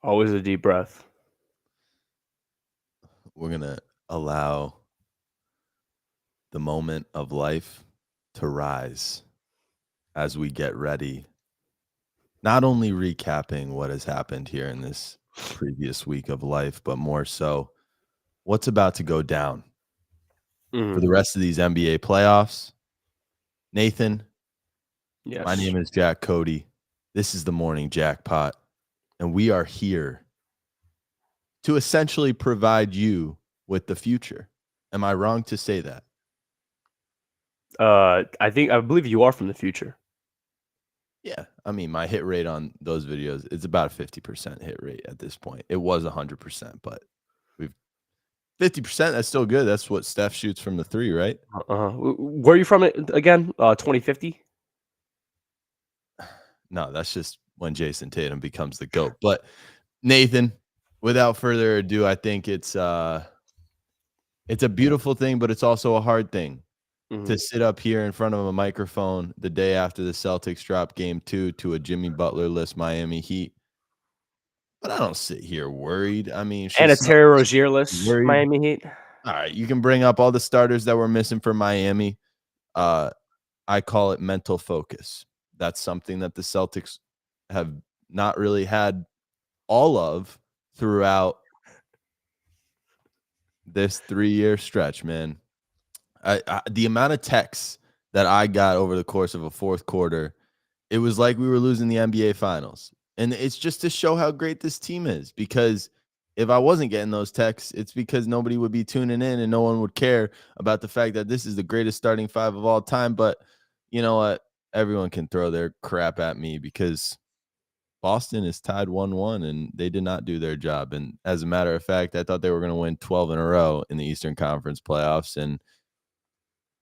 Always a deep breath. We're going to allow the moment of life to rise as we get ready. Not only recapping what has happened here in this previous week of life, but more so what's about to go down for the rest of these NBA playoffs. Nathan, Yes. My name is Jack Cote. This is the Morning Jackpot, and we are here to essentially provide you with the future. Am I wrong to say that? I believe you are from the future. Yeah. I mean, my hit rate on those videos, it's about a 50% hit rate at this point. It was 100%, but we've 50%. That's still good. That's what Steph shoots from the three, right? Where are you from again? 2050? No, that's just when Jason Tatum becomes the GOAT. But Nathan, without further ado, I think it's a beautiful thing, but it's also a hard thing to sit up here in front of a microphone the day after the Celtics drop game 2 to a Jimmy Butler-less Miami Heat. But I don't sit here worried. I mean, and a Terry Rozier-less Miami Heat. All right, you can bring up all the starters that were missing for Miami. I call it mental focus. That's something that the Celtics have not really had all of throughout this 3-year stretch, man. The amount of texts that I got over the course of a fourth quarter, it was like we were losing the NBA Finals. And it's just to show how great this team is, because if I wasn't getting those texts, it's because nobody would be tuning in and no one would care about the fact that this is the greatest starting five of all time. But you know what? Everyone can throw their crap at me because Boston is tied 1-1 and they did not do their job. And as a matter of fact, I thought they were going to win 12 in a row in the Eastern Conference playoffs, and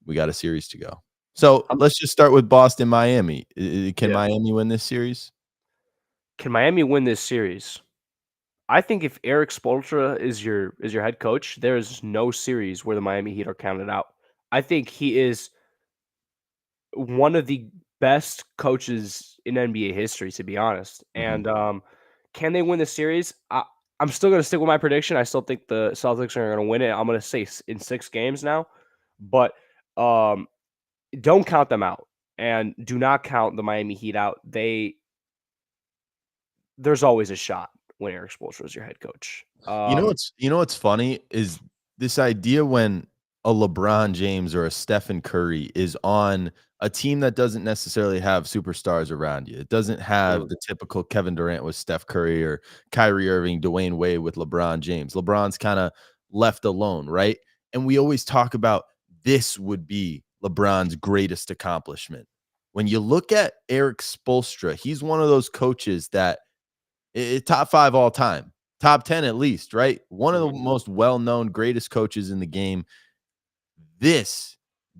we got a series to go. So let's just start with Boston, Miami. Can Miami win this series? Can Miami win this series? I think if Erik Spoelstra is your head coach, there is no series where the Miami Heat are counted out. I think he is one of the best coaches in NBA history, to be honest. And can they win the series? I'm still going to stick with my prediction. I still think the Celtics are going to win it. I'm going to say in 6 games now, but don't count them out, and do not count the Miami Heat out. There's always a shot when Erik Spoelstra is your head coach. You know what's funny is this idea when a LeBron James or a Stephen Curry is on a team that doesn't necessarily have superstars around you. It doesn't have the typical Kevin Durant with Steph Curry or Kyrie Irving, Dwayne Wade with LeBron James. LeBron's kind of left alone, right? And we always talk about this would be LeBron's greatest accomplishment. When you look at Erik Spoelstra, he's one of those coaches that top 5 all time, top 10 at least, right? One of the most well-known, greatest coaches in the game.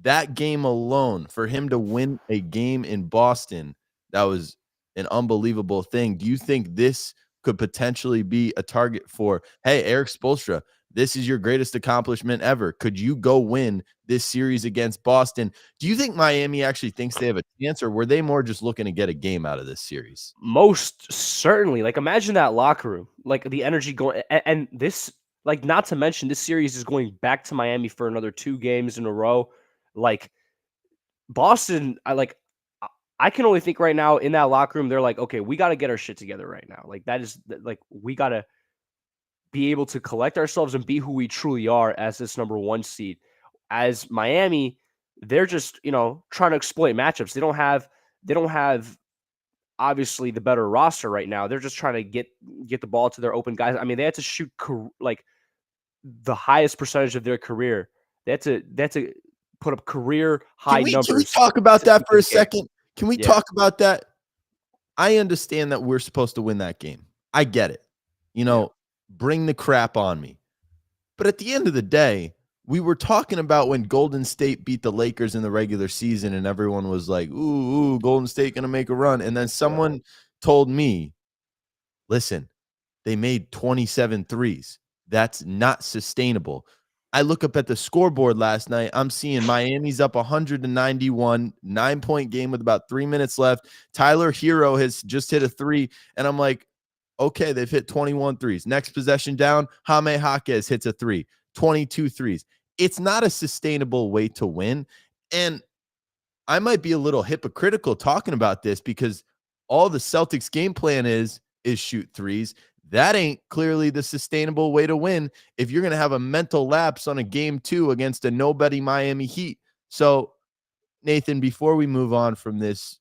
That game alone, for him to win a game in Boston, that was an unbelievable thing. Do you think this could potentially be a target for, hey, Erik Spoelstra, this is your greatest accomplishment ever? Could you go win this series against Boston? Do you think Miami actually thinks they have a chance, or were they more just looking to get a game out of this series? Most certainly. Like, imagine that locker room, like the energy going, and this, like, not to mention this series is going back to Miami for another 2 games in a row. Like, Boston, I can only think right now in that locker room, they're like, okay, we got to get our shit together right now. Like, that is like, we got to be able to collect ourselves and be who we truly are as this number 1 seed. As Miami, they're just, trying to exploit matchups. They don't have obviously the better roster right now. They're just trying to get the ball to their open guys. I mean, they had to shoot like the highest percentage of their career. They had to put up career high numbers. Can we talk about that for a second? Can we talk about that? I understand that we're supposed to win that game. I get it. Bring the crap on me. But at the end of the day, we were talking about when Golden State beat the Lakers in the regular season and everyone was like, ooh, Golden State going to make a run. And then someone told me, listen, they made 27 threes. That's not sustainable. I look up at the scoreboard last night. I'm seeing Miami's up 191, 9-point game with about 3 minutes left. Tyler Hero has just hit a 3. And I'm like, Okay, they've hit 21 threes. Next possession down, Jaime Jaquez hits a 3, 22 threes. It's not a sustainable way to win. And I might be a little hypocritical talking about this because all the Celtics game plan is shoot threes. That ain't clearly the sustainable way to win if you're going to have a mental lapse on a game 2 against a nobody Miami Heat. So, Nathan, before we move on from this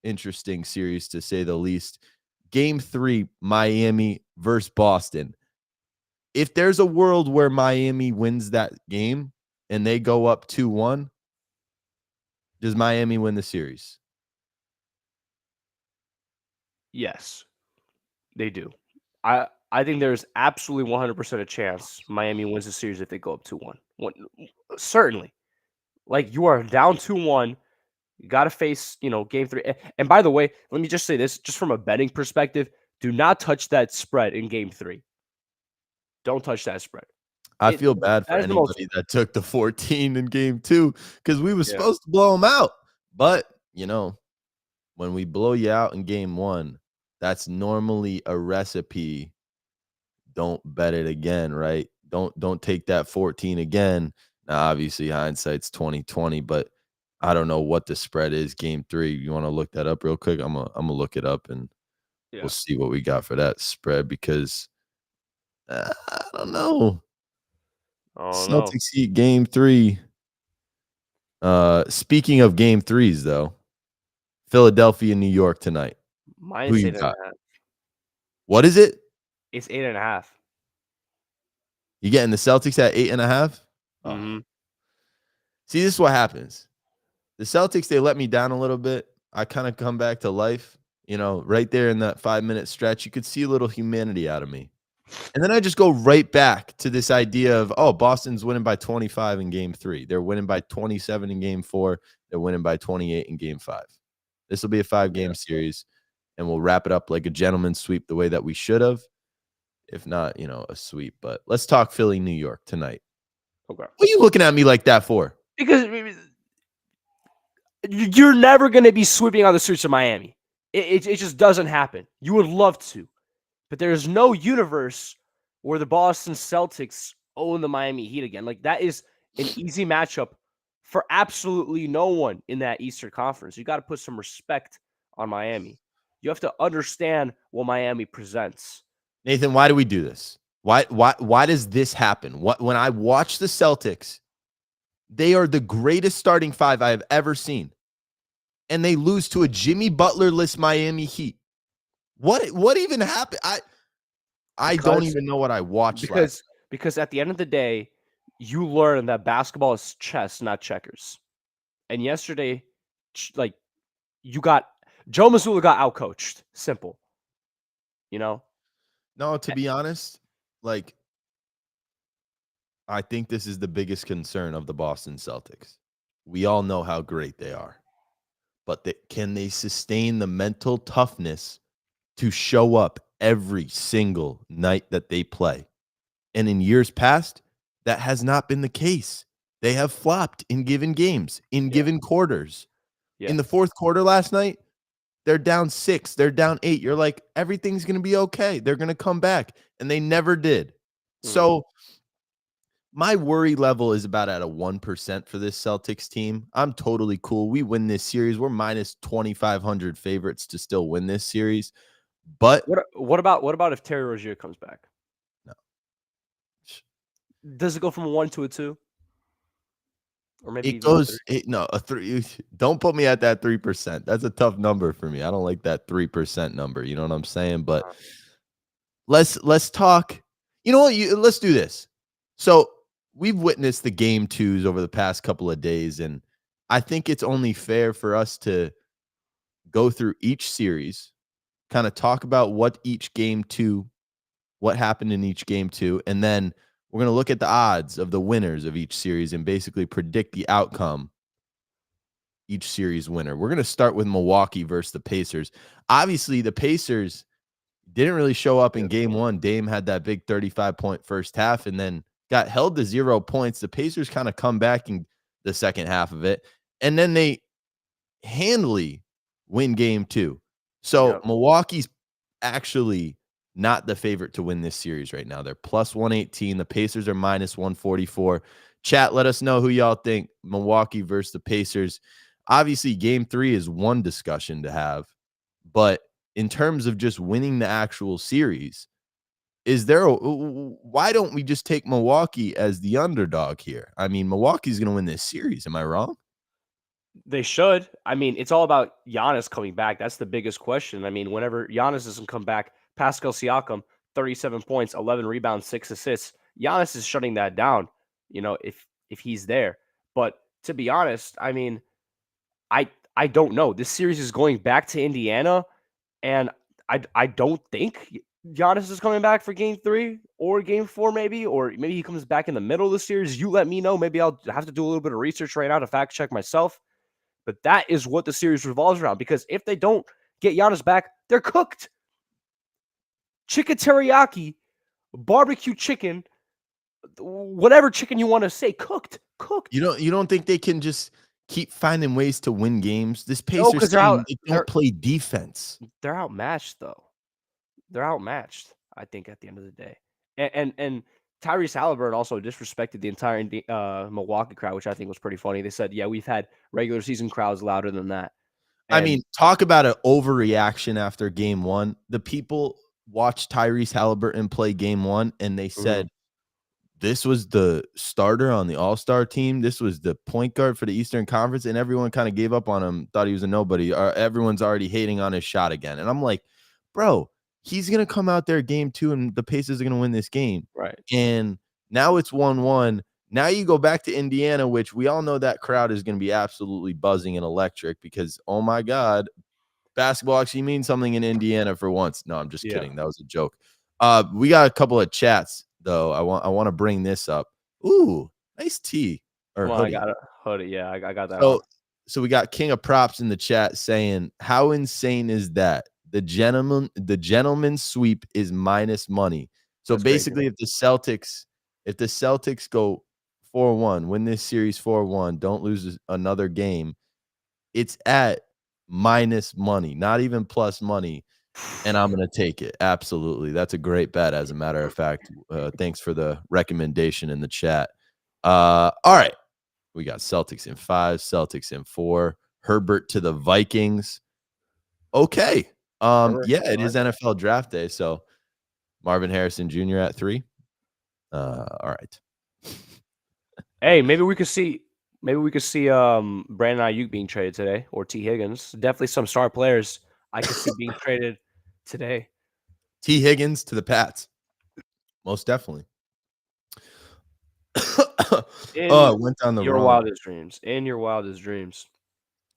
interesting series, to say the least, game 3, Miami versus Boston. If there's a world where Miami wins that game and they go up 2-1, does Miami win the series? Yes, they do. I think there's absolutely 100% a chance Miami wins the series if they go up 2-1. Certainly. Like, you are down 2-1. You got to face, game 3. And by the way, let me just say this, just from a betting perspective, do not touch that spread in game 3. Don't touch that spread. I feel bad for that is the most- anybody that took the 14 in game 2 because we were Yeah. supposed to blow them out. But, when we blow you out in game 1, that's normally a recipe. Don't bet it again, right? Don't take that 14 again. Now, obviously, hindsight's 2020, but I don't know what the spread is. Game 3. You want to look that up real quick? I'm gonna look it up and we'll see what we got for that spread because I don't know. Celtics-Heat game 3. Speaking of game 3s, though, Philadelphia, New York tonight. Minus 8.5. What is it? It's 8.5. You getting the Celtics at 8.5? Mm-hmm. See, this is what happens. The Celtics, they let me down a little bit. I kind of come back to life. Right there in that 5-minute stretch, you could see a little humanity out of me. And then I just go right back to this idea of, Boston's winning by 25 in game 3. They're winning by 27 in game 4. They're winning by 28 in game 5. This will be a 5-game series, and we'll wrap it up like a gentleman's sweep the way that we should have. If not, a sweep. But let's talk Philly, New York tonight. Okay. What are you looking at me like that for? Because you're never going to be sweeping on the streets of Miami. It just doesn't happen. You would love to. But there's no universe where the Boston Celtics own the Miami Heat again. Like, that is an easy matchup for absolutely no one in that Eastern Conference. You got to put some respect on Miami. You have to understand what Miami presents. Nathan, why do we do this? Why does this happen? When I watch the Celtics, they are the greatest starting 5 I have ever seen. And they lose to a Jimmy Butler-less Miami Heat. What even happened? I don't even know what I watched because at the end of the day, you learn that basketball is chess, not checkers. And yesterday, Joe Mazzulla got outcoached. Simple. No, to be honest, I think this is the biggest concern of the Boston Celtics. We all know how great they are. But can they sustain the mental toughness to show up every single night that they play? And in years past, that has not been the case. They have flopped in given games, in given quarters. Yeah. In the fourth quarter last night, they're down 6, they're down 8. You're like, everything's going to be okay. They're going to come back. And they never did. So my worry level is about at a 1% for this Celtics team. I'm totally cool. We win this series. We're minus 2,500 favorites to still win this series. But what about if Terry Rozier comes back? No. Does it go from a 1 to a 2? Or maybe it goes a 3. Don't put me at that 3%. That's a tough number for me. I don't like that 3% number. You know what I'm saying? But let's talk. You know what? Let's do this. So we've witnessed the game 2s over the past couple of days, and I think it's only fair for us to go through each series, kind of talk about what happened in each game 2, and then we're going to look at the odds of the winners of each series and basically predict the outcome, each series winner. We're going to start with Milwaukee versus the Pacers. Obviously, the Pacers didn't really show up in game 1. Dame had that big 35-point first half and then got held to 0 points. The Pacers kind of come back in the second half of it, and then they handily win game 2. So Milwaukee's actually not the favorite to win this series right now. They're plus 118. The Pacers are minus 144. Chat, let us know who y'all think Milwaukee versus the Pacers. Obviously, game 3 is one discussion to have, but in terms of just winning the actual series, why don't we just take Milwaukee as the underdog here? I mean, Milwaukee's going to win this series. Am I wrong? They should. I mean, it's all about Giannis coming back. That's the biggest question. I mean, whenever Giannis doesn't come back, Pascal Siakam, 37 points, 11 rebounds, 6 assists. Giannis is shutting that down, if he's there. But to be honest, I mean, I don't know. This series is going back to Indiana, and I don't think Giannis is coming back for game 3 or game 4, maybe, or maybe he comes back in the middle of the series. You let me know. Maybe I'll have to do a little bit of research right now to fact check myself. But that is what the series revolves around, because if they don't get Giannis back, they're cooked. Chicken teriyaki, barbecue chicken, whatever chicken you want to say, cooked. You don't think they can just keep finding ways to win games? This No, Pacers 'cause team, they don't play defense. They're outmatched, though. They're outmatched, I think, at the end of the day. And Tyrese Halliburton also disrespected the entire Milwaukee crowd, which I think was pretty funny. They said, yeah, we've had regular season crowds louder than that. I mean, talk about an overreaction after game 1. The people watched Tyrese Halliburton play game 1, and they said, this was the starter on the All-Star team. This was the point guard for the Eastern Conference, and everyone kind of gave up on him, thought he was a nobody. Everyone's already hating on his shot again. And I'm like, bro, he's going to come out there game 2, and the Pacers are going to win this game. Right. And now it's 1-1. Now you go back to Indiana, which we all know that crowd is going to be absolutely buzzing and electric because, oh, my God, basketball actually means something in Indiana for once. No, I'm just kidding. That was a joke. We got a couple of chats, though. I want to bring this up. Ooh, nice tee or hoodie. I got a hoodie. Yeah, I got that. So we got King of Props in the chat saying, how insane is that? The gentleman sweep is minus money. So that's basically, if the Celtics go 4-1, win this series 4-1, don't lose another game, it's at minus money, not even plus money. And I'm going to take it. Absolutely. That's a great bet, as a matter of fact. Thanks for the recommendation in the chat. All right. We got Celtics in 5, Celtics in 4. Herbert to the Vikings. Okay. Yeah, it is NFL draft day. So Marvin Harrison Jr. at 3. All right. Hey, maybe we could see Brandon Ayuk being traded today, or T. Higgins. Definitely some star players I could see being traded today. T. Higgins to the Pats. Most definitely. Went down the wrong. Wildest dreams. In your wildest dreams.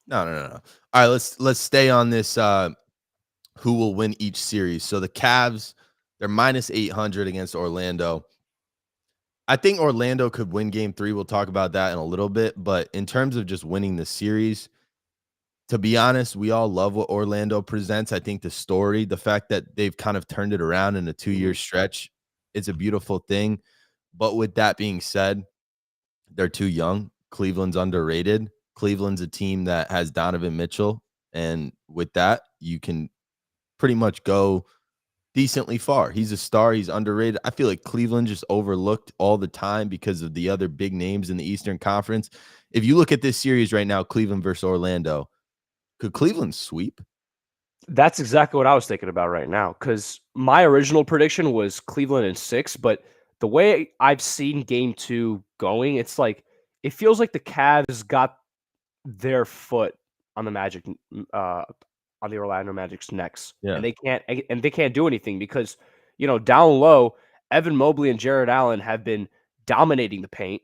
No. All right, let's stay on this. Who will win each series? So the Cavs, they're minus 800 against Orlando. I think Orlando could win game 3. We'll talk about that in a little bit. But in terms of just winning the series, to be honest, we all love what Orlando presents. I think the story, the fact that they've kind of turned it around in a 2-year stretch, it's a beautiful thing. But with that being said, they're too young. Cleveland's underrated. Cleveland's a team that has Donovan Mitchell. And with that, you can pretty much go decently far. He's a star. He's underrated. I feel like Cleveland just overlooked all the time because of the other big names in the Eastern Conference. If you look at this series right now, Cleveland versus Orlando, could Cleveland sweep? That's exactly what I was thinking about right now, because my original prediction was Cleveland in 6, but the way I've seen game 2 going, it's like it feels like the Cavs got their foot on the Magic, on the Orlando Magic's necks, and they can't do anything because down low, Evan Mobley and Jared Allen have been dominating the paint,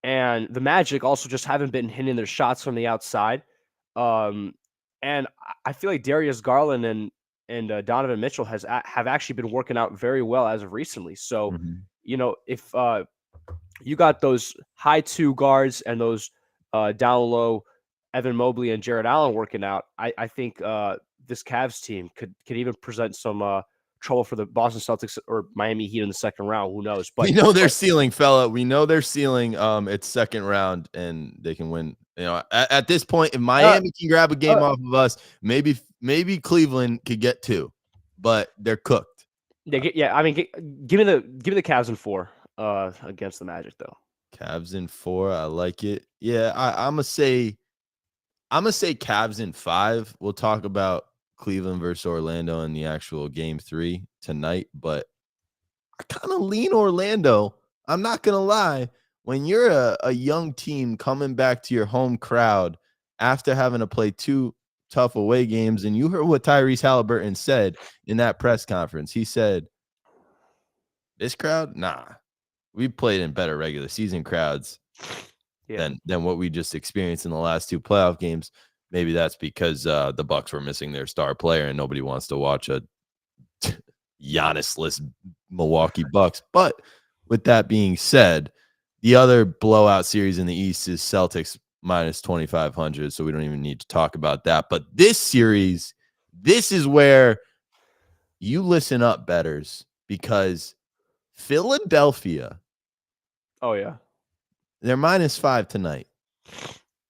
and the Magic also just haven't been hitting their shots from the outside. And I feel like Darius Garland and Donovan Mitchell have actually been working out very well as of recently. So, if you got those high 2 guards and those down low Evan Mobley and Jared Allen working out, I think this Cavs team could even present some trouble for the Boston Celtics or Miami Heat in the second round. Who knows? But we know their ceiling, fella. We know their ceiling. It's second round, and they can win. At this point, if Miami can grab a game off of us, maybe Cleveland could get 2, but they're cooked. I mean, give me the Cavs in 4 against the Magic though. Cavs in 4. I like it. Yeah, I'm gonna say Cavs in 5. We'll talk about Cleveland versus Orlando in the actual game 3 tonight, but I kind of lean Orlando. I'm not gonna lie. When you're a young team coming back to your home crowd after having to play 2 tough away games, and you heard what Tyrese Halliburton said in that press conference. He said, "This crowd, nah, we played in better regular season crowds Yeah. than what we just experienced in the last 2 playoff games." Maybe that's because the Bucks were missing their star player, and nobody wants to watch a Giannis-less Milwaukee Bucks. But with that being said, the other blowout series in the East is Celtics minus 2,500, so we don't even need to talk about that. But this series, this is where you listen up, bettors, because Philadelphia, Oh yeah. they're minus 5 tonight.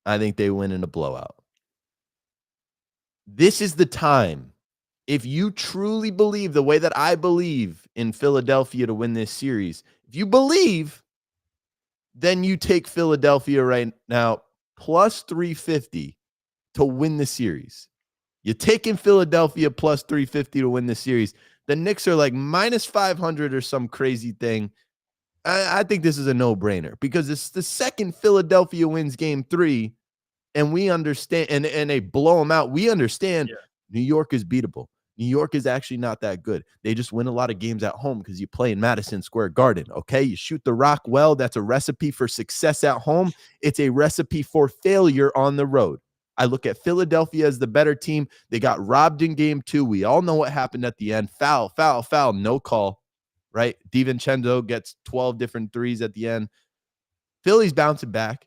I think they win in a blowout. This is the time. If you truly believe the way that I believe in Philadelphia to win this series, if you believe, then you take Philadelphia right now plus 350 to win the series. You're taking Philadelphia plus 350 to win the series. The Knicks are like minus 500 or some crazy thing. I think this is a no-brainer because it's the second Philadelphia wins game 3, and we understand, and they blow them out. We understand New York is beatable. New York is actually not that good. They just win a lot of games at home because you play in Madison Square Garden, okay? You shoot the rock well. That's a recipe for success at home. It's a recipe for failure on the road. I look at Philadelphia as the better team. They got robbed in game 2. We all know what happened at the end. Foul, foul, foul, no call, right? DiVincenzo gets 12 different threes at the end. Philly's bouncing back,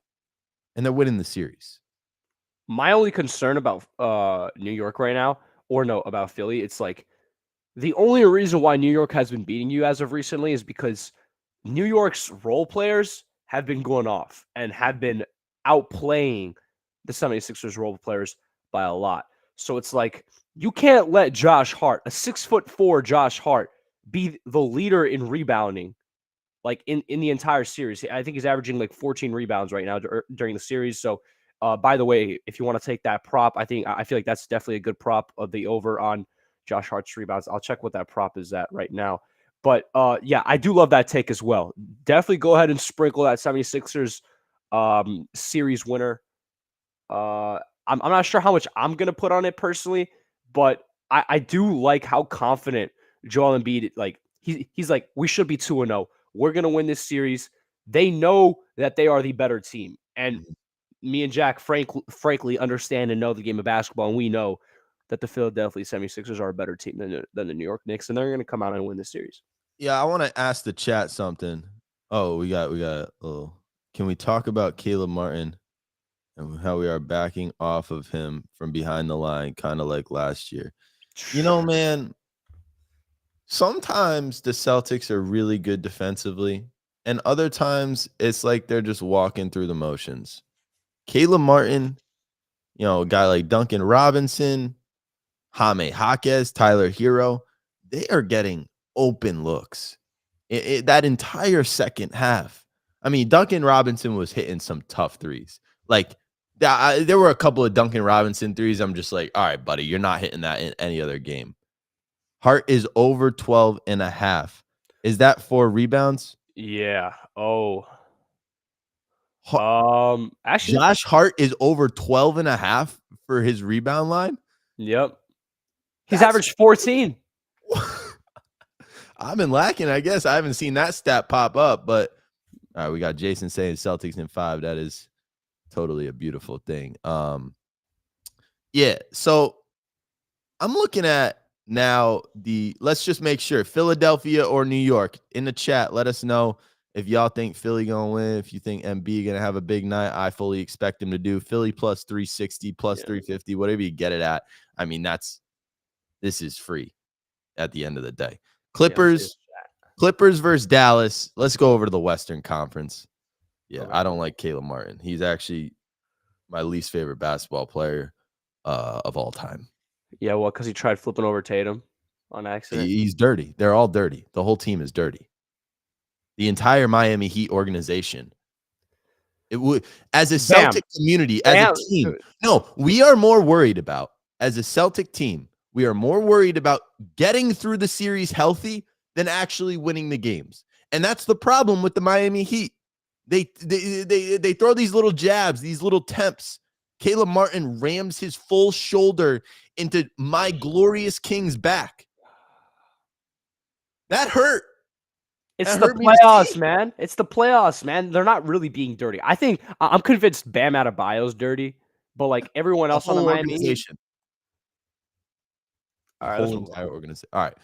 and they're winning the series. My only concern about New York right now, or no, about Philly, it's like the only reason why New York has been beating you as of recently is because New York's role players have been going off and have been outplaying the 76ers role players by a lot. So it's like you can't let Josh Hart, a 6'4" Josh Hart, be the leader in rebounding like in the entire series. I think he's averaging like 14 rebounds right now during the series. So by the way, if you want to take that prop, I feel like that's definitely a good prop of the over on Josh Hart's rebounds. I'll check what that prop is at right now. But yeah, I do love that take as well. Definitely go ahead and sprinkle that 76ers series winner. I'm not sure how much I'm gonna put on it personally, but I do like how confident Joel Embiid, like he's like, we should be 2-0. We're gonna win this series. They know that they are the better team. And me and Jack frankly understand and know the game of basketball, and we know that the Philadelphia 76ers are a better team than the New York Knicks, and they're gonna come out and win this series. Yeah, I want to ask the chat something. Oh, we got can we talk about Caleb Martin and how we are backing off of him from behind the line, kind of like last year? You know, man, sometimes the Celtics are really good defensively, and other times it's like they're just walking through the motions. Caleb Martin, you know, a guy like Duncan Robinson, Jaime Jaquez, Tyler Hero, they are getting open looks. That entire second half. I mean, Duncan Robinson was hitting some tough threes. Like, there were a couple of Duncan Robinson threes. I'm just like, all right, buddy, you're not hitting that in any other game. Hart is over 12 and a half. Is that 4 rebounds? Yeah. Oh. Actually, Josh Hart is over 12 and a half for his rebound line. yep. He's averaged 14. I've been lacking, I guess. I haven't seen that stat pop up, but all right, we got Jason saying Celtics in 5. That is totally a beautiful thing. Yeah, so I'm looking at now let's just make sure Philadelphia or New York in the chat. Let us know if y'all think Philly gonna win, if you think MB gonna have a big night. I fully expect him to do. Philly plus 360, plus 350, whatever you get it at. I mean, this is free at the end of the day. Clippers versus Dallas. Let's go over to the Western Conference. Yeah, okay. I don't like Caleb Martin. He's actually my least favorite basketball player of all time. Yeah, well, because he tried flipping over Tatum. on accident. He's dirty. They're all dirty. The whole team is dirty. The entire Miami Heat organization. It would, as a Bam. Celtic community, as Bam. a team. No, we are more worried about, as a Celtic team, we are more worried about getting through the series healthy than actually winning the games. And that's the problem with the Miami Heat. They throw these little jabs, these little temps. Caleb Martin rams his full shoulder into my glorious King's back. That hurt. It's the playoffs, man. It's the playoffs, man. They're not really being dirty. I'm convinced Bam Adebayo's dirty, but like everyone else on the Miami organization. All right, whole entire organization. All right.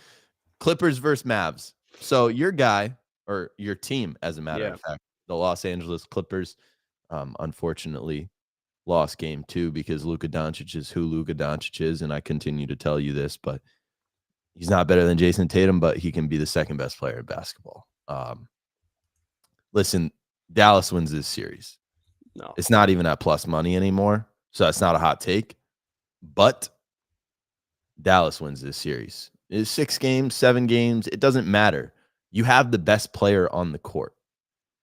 Clippers versus Mavs. So your guy, or your team, as a matter of fact, the Los Angeles Clippers, unfortunately lost game 2 because Luka Doncic is who Luka Doncic is, and I continue to tell you this, but he's not better than Jason Tatum, but he can be the second best player in basketball. Listen, Dallas wins this series. No, it's not even at plus money anymore, so that's not a hot take. But Dallas wins this series. It's 6 games, 7 games. It doesn't matter. You have the best player on the court,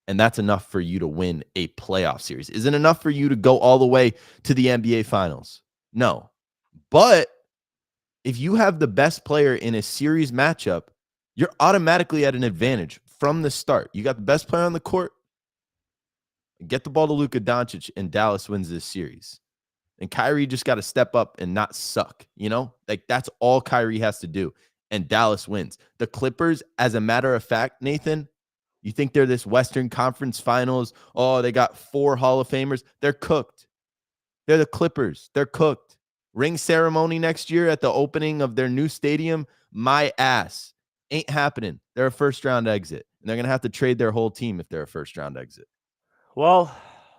and that's enough for you to win a playoff series. Is it enough for you to go all the way to the NBA Finals? No. But if you have the best player in a series matchup, you're automatically at an advantage from the start. You got the best player on the court. Get the ball to Luka Doncic, and Dallas wins this series. And Kyrie just got to step up and not suck, you know? Like, that's all Kyrie has to do, and Dallas wins. The Clippers, as a matter of fact, Nathan, you think they're this Western Conference Finals? Oh, they got 4 Hall of Famers. They're cooked. They're the Clippers. They're cooked. Ring ceremony next year at the opening of their new stadium, my ass. Ain't happening. They're a first-round exit, and they're going to have to trade their whole team if they're a first-round exit. Well,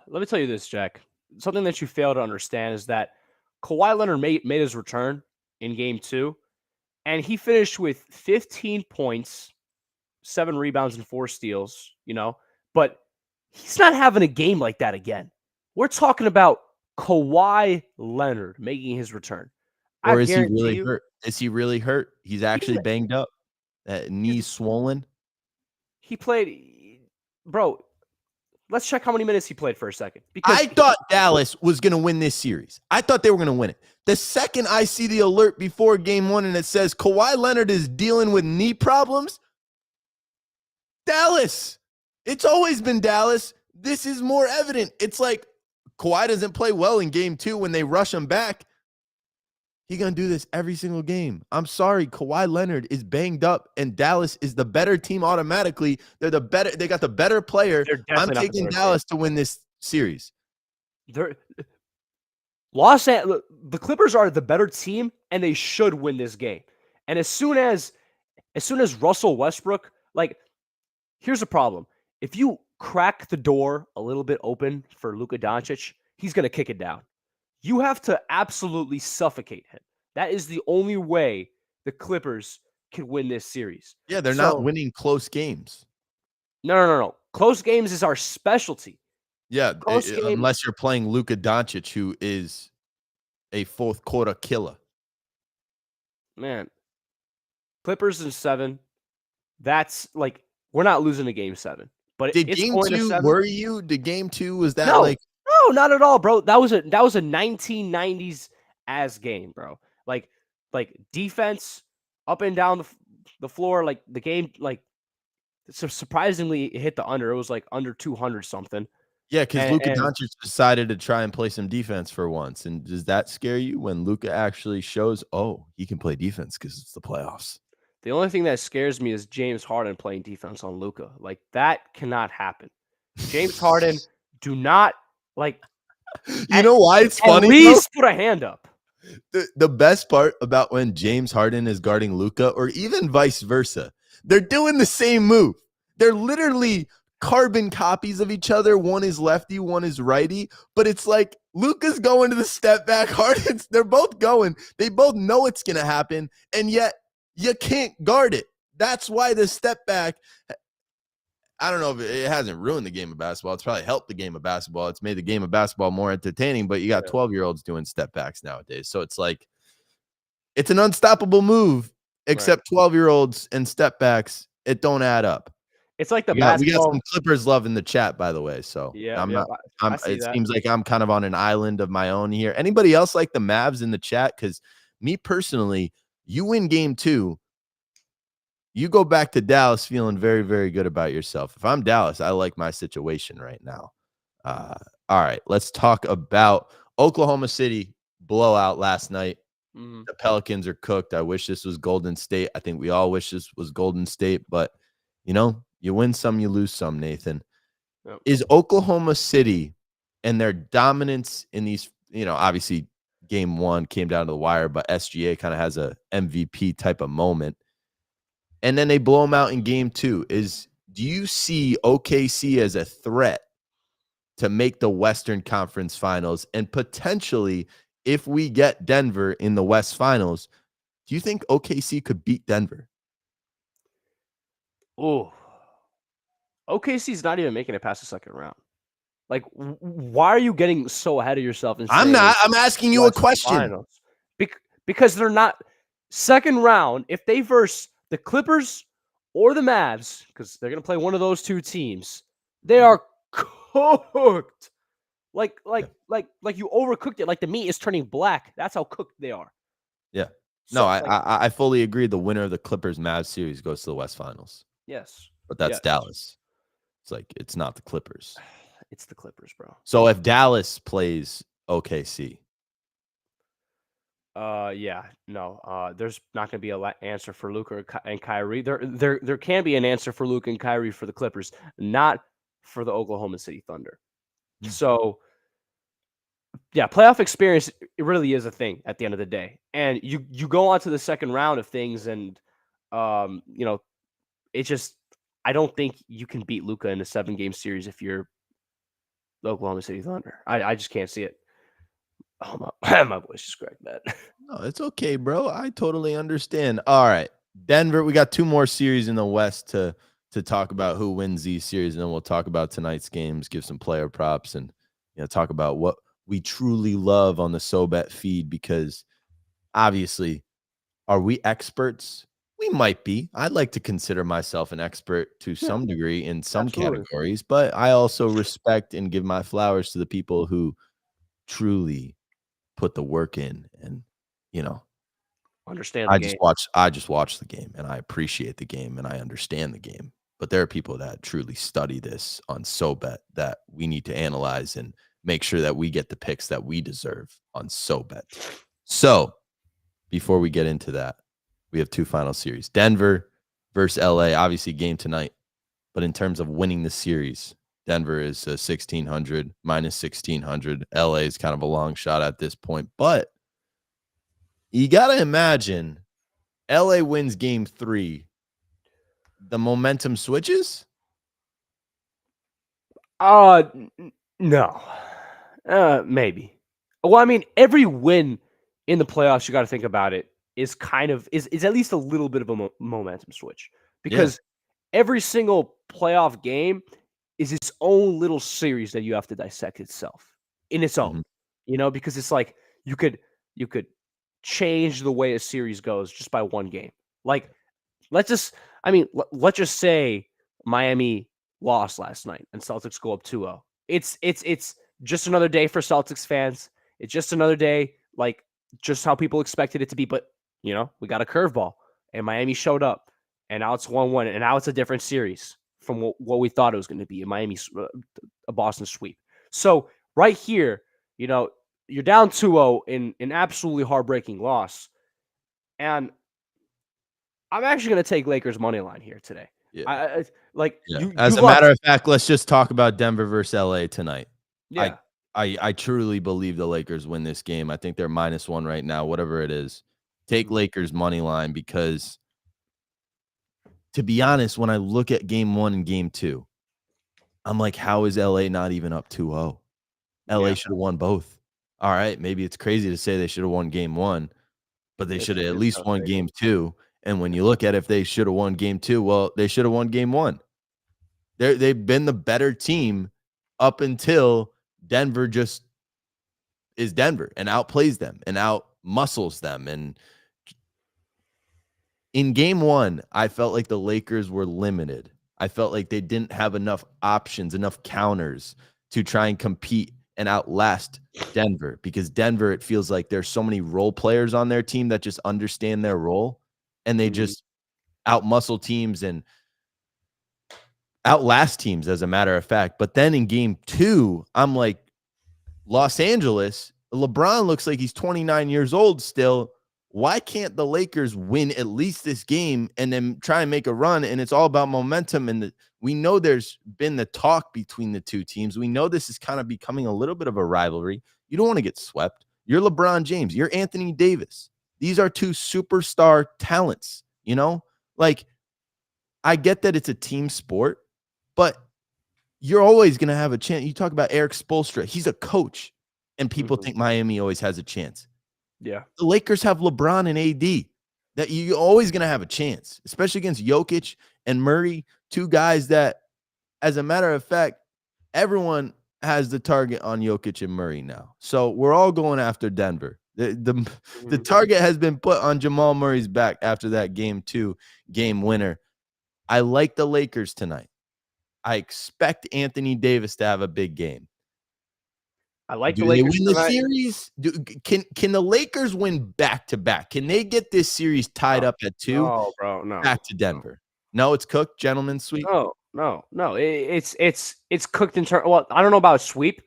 let me tell you this, Jack. Something that you fail to understand is that Kawhi Leonard made his return in game 2, and he finished with 15 points, 7 rebounds, and 4 steals, you know, but he's not having a game like that again. We're talking about Kawhi Leonard making his return. Or is he really hurt? Is he really hurt? He's actually banged up. That knee swollen. He played, bro. Let's check how many minutes he played for a second. Because I thought Dallas was going to win this series. I thought they were going to win it. The second I see the alert before game 1 and it says Kawhi Leonard is dealing with knee problems, Dallas. It's always been Dallas. This is more evident. It's like Kawhi doesn't play well in game 2 when they rush him back. He's going to do this every single game. I'm sorry. Kawhi Leonard is banged up, and Dallas is the better team automatically. They're the better. They got the better player. I'm taking Dallas to win this series. The Clippers are the better team, and they should win this game. And as soon as Russell Westbrook, like, here's the problem. If you crack the door a little bit open for Luka Doncic, he's going to kick it down. You have to absolutely suffocate him. That is the only way the Clippers can win this series. Yeah, they're not winning close games. No. Close games is our specialty. Yeah, unless you're playing Luka Doncic, who is a fourth quarter killer. Man, Clippers in 7. That's like, we're not losing a game 7. But did game 2 worry you? Did game 2 was that like? No, not at all, bro. That was a 1990s ass game, bro. Like defense up and down the floor, like the game, like, so surprisingly it hit the under. It was like under 200 something. Yeah, because Luka Doncic decided to try and play some defense for once. And does that scare you when Luka actually shows, oh, he can play defense because it's the playoffs? The only thing that scares me is James Harden playing defense on Luka. Like, that cannot happen. James Harden, do not, like, you know why it's funny? At least put a hand up. The best part about when James Harden is guarding Luka, or even vice versa, they're doing the same move. They're literally carbon copies of each other. One is lefty, one is righty. But it's like Luka's going to the step back. Harden's, they're both going. They both know it's going to happen, and yet you can't guard it. That's why the step back, I don't know if it hasn't ruined the game of basketball. It's probably helped the game of basketball. It's made the game of basketball more entertaining, but you got 12-year-olds doing step backs nowadays. So it's like, it's an unstoppable move. except 12-year-olds and step backs, it don't add up. It's like the We got basketball. some Clippers love in the chat, by the way. So Yeah, I'm yeah, not. I see It that. seems like I'm kind of on an island of my own here. Anybody else like the Mavs in the chat? Because me personally, you win game 2, you go back to Dallas feeling very, very good about yourself. If I'm Dallas, I like my situation right now. All right, let's talk about Oklahoma City blowout last night. Mhm. The Pelicans are cooked. I wish this was Golden State. I think we all wish this was Golden State, but you win some, you lose some, Nathan. Yep. Is Oklahoma City and their dominance in these, obviously game 1 came down to the wire, but SGA kind of has a MVP type of moment. And then they blow them out in game 2. Do you see OKC as a threat to make the Western Conference Finals? And potentially, if we get Denver in the West Finals, do you think OKC could beat Denver? Oh, OKC's not even making it past the second round. Like, why are you getting so ahead of yourself and I'm saying not. I'm asking you a Western question. Finals? Because they're not second round. If they verse the Clippers or the Mavs, because they're gonna play one of those two teams, they are cooked. Like you overcooked it. Like the meat is turning black. That's how cooked they are. Yeah. So, No, I fully agree. The winner of the Clippers-Mavs series goes to the West Finals. yes, But that's yes. Dallas. It's not the Clippers. It's the Clippers, bro. So if Dallas plays OKC, yeah, no. There's not going to be an answer for Luka and Kyrie. There can be an answer for Luka and Kyrie for the Clippers, not for the Oklahoma City Thunder. Yeah. So, yeah, playoff experience, it really is a thing at the end of the day. And you go on to the second round of things, and it just, I don't think you can beat Luka in a 7-game series if you're the Oklahoma City Thunder. I just can't see it. Oh, my voice just cracked, man. No, it's okay, bro. I totally understand. All right. Denver, we got 2 more series in the West to talk about who wins these series, and then we'll talk about tonight's games, give some player props, and talk about what we truly love on the SoBet feed, because obviously, are we experts? We might be. I'd like to consider myself an expert to some degree in some categories, but I also respect and give my flowers to the people who truly put the work in and Understand the game. I just watch the game, and I appreciate the game, and I understand the game. But there are people that truly study this on SoBet that we need to analyze and make sure that we get the picks that we deserve on SoBet. So before we get into that, we have 2 final series. Denver versus LA, obviously game tonight. But in terms of winning the series, Denver is 1,600, minus 1,600. LA is kind of a long shot at this point. But you got to imagine LA wins game 3. The momentum switches? No. Maybe. Well, I mean, every win in the playoffs, you got to think about it, is kind of is at least a little bit of a momentum switch, because every single playoff game is its own little series that you have to dissect itself in its own. Because it's like you could change the way a series goes just by one game. Like, let's just say Miami lost last night and Celtics go up 2-0. It's just another day for Celtics fans. It's just another day, like just how people expected it to be. But we got a curveball, and Miami showed up, and now it's 1-1, and now it's a different series from what we thought it was going to be. A Boston sweep. So right here, you're down 2-0 in an absolutely heartbreaking loss, and I'm actually going to take Lakers money line here today. Yeah. You. As a matter of fact, let's just talk about Denver versus LA tonight. Yeah. I truly believe the Lakers win this game. I think they're -1 right now, whatever it is. Take Lakers money line, because to be honest, when I look at game 1 and game 2, I'm like, how is LA not even up 2-0? LA should have won both. All right, maybe it's crazy to say they should have won game 1, but they should have at least won game 2. And when you look at if they should have won game 2, well, they should have won game 1. They've been the better team up until Denver just is Denver and outplays them and out muscles them. And In game one, I felt like the Lakers were limited. I felt like they didn't have enough options, enough counters to try and compete and outlast Denver, because Denver, it feels like there's so many role players on their team that just understand their role, and they just outmuscle teams and outlast teams, as a matter of fact. But then in game two, I'm like, Los Angeles, LeBron looks like he's 29 years old still. Why can't the Lakers win at least this game and then try and make a run? And it's all about momentum. And we know there's been the talk between the two teams. We know this is kind of becoming a little bit of a rivalry. You don't want to get swept. You're LeBron James. You're Anthony Davis. These are two superstar talents, you know? Like, I get that it's a team sport, but you're always going to have a chance. You talk about Eric Spoelstra. He's a coach, and people think Miami always has a chance. Yeah. The Lakers have LeBron and AD. That you're always going to have a chance, especially against Jokic and Murray, two guys that, as a matter of fact, everyone has the target on Jokic and Murray now. So we're all going after Denver. The target has been put on Jamal Murray's back after that game 2 game winner. I like the Lakers tonight. I expect Anthony Davis to have a big game. I like Do the Lakers they win tonight. the series? Can the Lakers win back-to-back? Can they get this series tied up at 2? No, bro, no. Back to Denver. No, it's cooked, gentlemen. Sweep. No. It's cooked in turn. Well, I don't know about sweep.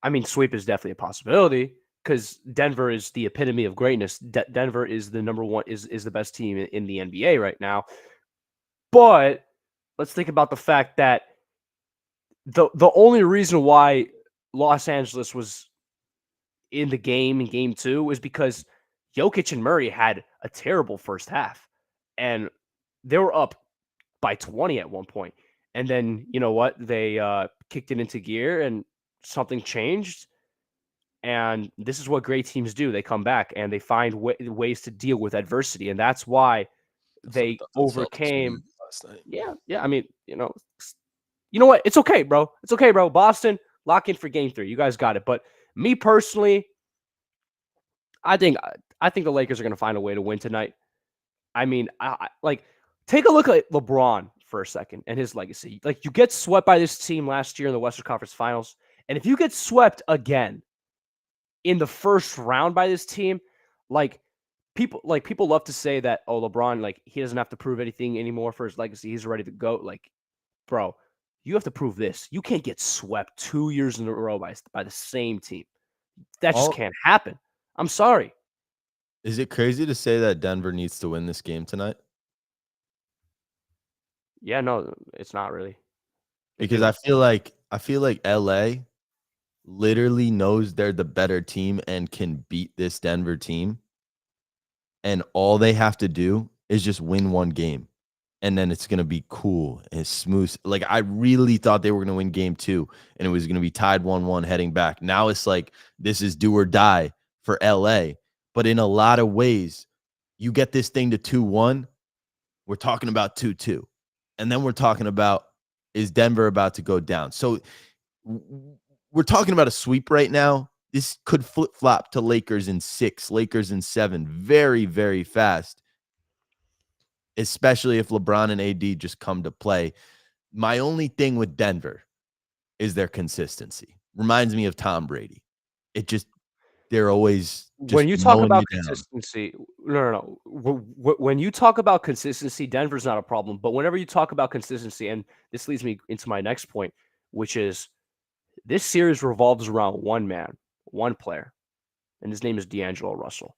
I mean, sweep is definitely a possibility because Denver is the epitome of greatness. Denver is the number one, is the best team in the NBA right now. But let's think about the fact that the only reason why Los Angeles was in the game in game 2 was because Jokic and Murray had a terrible first half, and they were up by 20 at one point. And then, you know what? They kicked it into gear and something changed. And this is what great teams do. They come back and they find ways to deal with adversity. And that's why they overcame. Yeah. I mean, you know what? It's okay, bro. It's okay, bro. Boston, lock in for game 3. You guys got it. But me personally, I think the Lakers are going to find a way to win tonight. I mean, take a look at LeBron for a second and his legacy. Like, you get swept by this team last year in the Western Conference Finals, and if you get swept again in the first round by this team, people love to say that, oh, LeBron, like, he doesn't have to prove anything anymore for his legacy. He's ready to go. Like, bro, you have to prove this. You can't get swept 2 years in a row by the same team. That just can't happen. I'm sorry. Is it crazy to say that Denver needs to win this game tonight? Yeah, no, it's not really. Because I feel like LA literally knows they're the better team and can beat this Denver team. And all they have to do is just win one game. And then it's going to be cool and smooth. Like, I really thought they were going to win game 2 and it was going to be tied 1-1 heading back. Now it's like, this is do or die for LA. But in a lot of ways, you get this thing to 2-1, we're talking about 2-2. And then we're talking about, is Denver about to go down? So we're talking about a sweep right now. This could flip-flop to Lakers in 6, Lakers in 7 very, very fast, especially if LeBron and AD just come to play. My only thing with Denver is their consistency. Reminds me of Tom Brady. They're always just when you talk about you consistency. No. When you talk about consistency, Denver's not a problem. But whenever you talk about consistency, and this leads me into my next point, which is this series revolves around one man, one player, and his name is DAngelo Russell.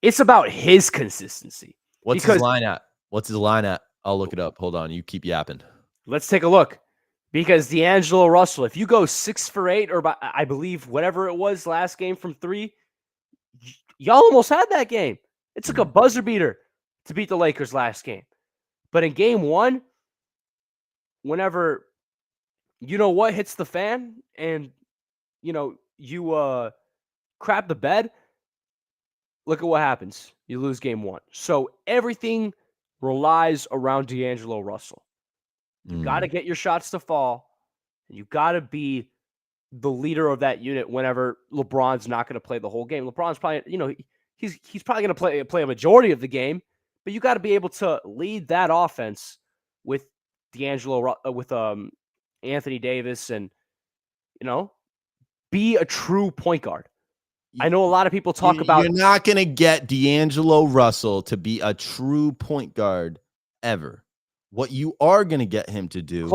It's about his consistency. What's his line at? I'll look it up. Hold on. You keep yapping. Let's take a look. Because DAngelo Russell, if you go 6 for 8, or I believe whatever it was last game from 3, y'all almost had that game. It took a buzzer beater to beat the Lakers last game. But in game 1, whenever you know what hits the fan and you crap the bed, look at what happens. You lose game 1. So everything relies around DAngelo Russell. You got to get your shots to fall, and you got to be the leader of that unit whenever LeBron's not going to play the whole game. LeBron's probably, he's probably going to play a majority of the game but you got to be able to lead that offense with with Anthony Davis, and be a true point guard. I know a lot of people talk about you're not going to get DAngelo Russell to be a true point guard ever. What you are going to get him to do